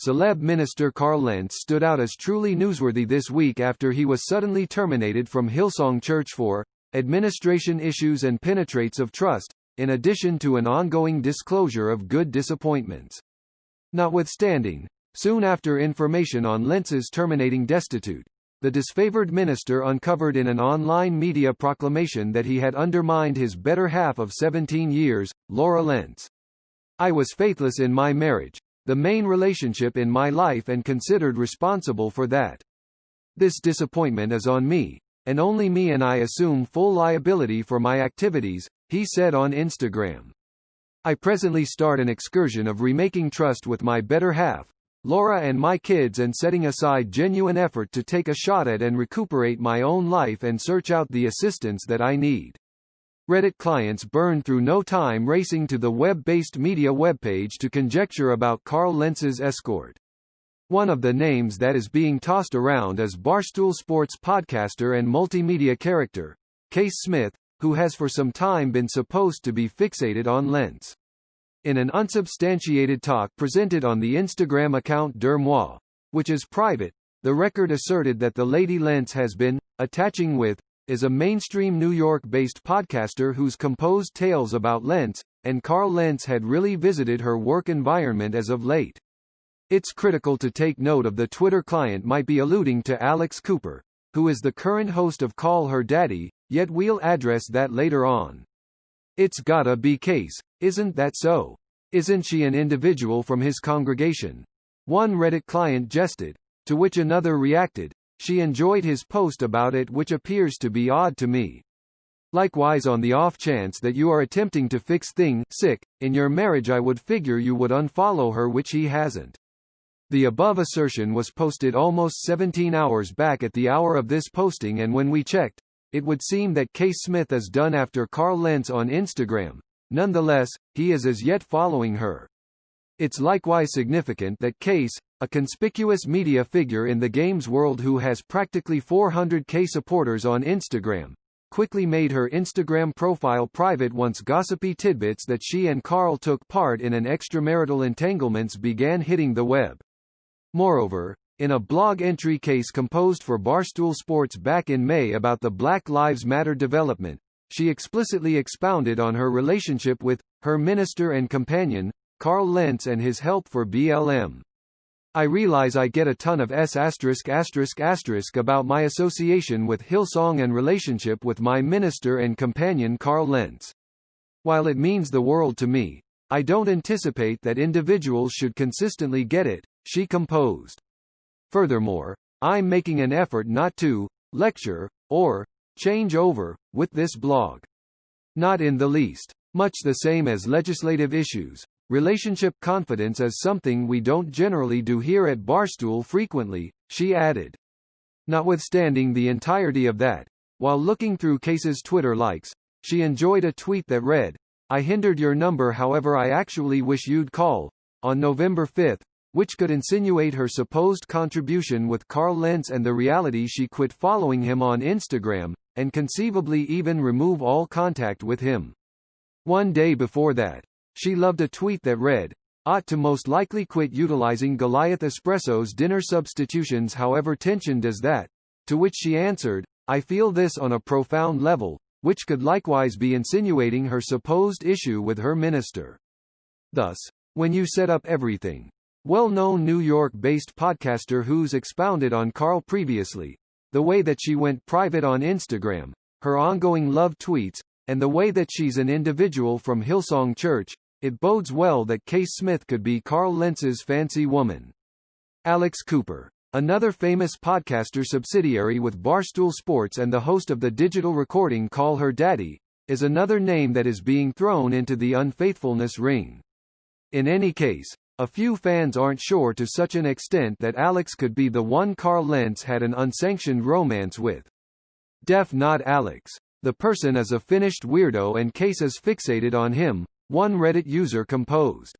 Celeb minister Carl Lentz stood out as truly newsworthy this week after he was suddenly terminated from Hillsong Church for administration issues and penetrates of trust, in addition to an ongoing disclosure of good disappointments. Notwithstanding, soon after information on Lentz's terminating destitute, the disfavored minister uncovered in an online media proclamation that he had undermined his better half of 17 years, Laura Lentz. "I was faithless in my marriage, the main relationship in my life, and considered responsible for that. This disappointment is on me, and only me, and I assume full liability for my activities," he said on Instagram. "I presently start an excursion of remaking trust with my better half, Laura, and my kids, and setting aside genuine effort to take a shot at and recuperate my own life and search out the assistance that I need." Reddit clients burned through no time racing to the web-based media webpage to conjecture about Carl Lentz's escort. One of the names that is being tossed around is Barstool Sports podcaster and multimedia character, Case Smith, who has for some time been supposed to be fixated on Lentz. In an unsubstantiated talk presented on the Instagram account Dermois, which is private, the record asserted that the lady Lentz has been attaching with is a mainstream New York-based podcaster who's composed tales about Lentz, and Carl Lentz had really visited her work environment as of late. It's critical to take note of the Twitter client might be alluding to Alex Cooper, who is the current host of Call Her Daddy, yet we'll address that later on. "It's gotta be Case, isn't that so? Isn't she an individual from his congregation?" one Reddit client jested, to which another reacted, "She enjoyed his post about it, which appears to be odd to me. Likewise, on the off chance that you are attempting to fix things sick in your marriage, I would figure you would unfollow her, which he hasn't." The above assertion was posted almost 17 hours back at the hour of this posting, and when we checked, it would seem that Case Smith is done after Carl Lentz on Instagram. Nonetheless, he is as yet following her. It's likewise significant that Case, a conspicuous media figure in the games world who has practically 400K supporters on Instagram, quickly made her Instagram profile private once gossipy tidbits that she and Carl took part in an extramarital entanglements began hitting the web. Moreover, in a blog entry Case composed for Barstool Sports back in May about the Black Lives Matter development, she explicitly expounded on her relationship with her minister and companion, Carl Lentz, and his help for BLM. "I realize I get a ton of about my association with Hillsong and relationship with my minister and companion Carl Lentz. While it means the world to me, I don't anticipate that individuals should consistently get it," she composed. "Furthermore, I'm making an effort not to lecture or change over with this blog. Not in the least. Much the same as legislative issues, relationship confidence is something we don't generally do here at Barstool frequently," she added. Notwithstanding the entirety of that, while looking through Case's Twitter likes, she enjoyed a tweet that read, "I hindered your number, however I actually wish you'd call," on November 5, which could insinuate her supposed contribution with Carl Lentz and the reality she quit following him on Instagram, and conceivably even remove all contact with him. One day before that, she loved a tweet that read, "Ought to most likely quit utilizing Goliath Espresso's dinner substitutions, however tensioned as that," to which she answered, "I feel this on a profound level," which could likewise be insinuating her supposed issue with her minister. Thus, when you set up everything, well-known New York-based podcaster who's expounded on Carl previously, the way that she went private on Instagram, her ongoing love tweets, and the way that she's an individual from Hillsong Church, it bodes well that Case Smith could be Carl Lentz's fancy woman. Alex Cooper, another famous podcaster subsidiary with Barstool Sports and the host of the digital recording Call Her Daddy, is another name that is being thrown into the unfaithfulness ring. In any case, a few fans aren't sure to such an extent that Alex could be the one Carl Lentz had an unsanctioned romance with. Def not Alex. The person is a finished weirdo and Case is fixated on him, one Reddit user composed.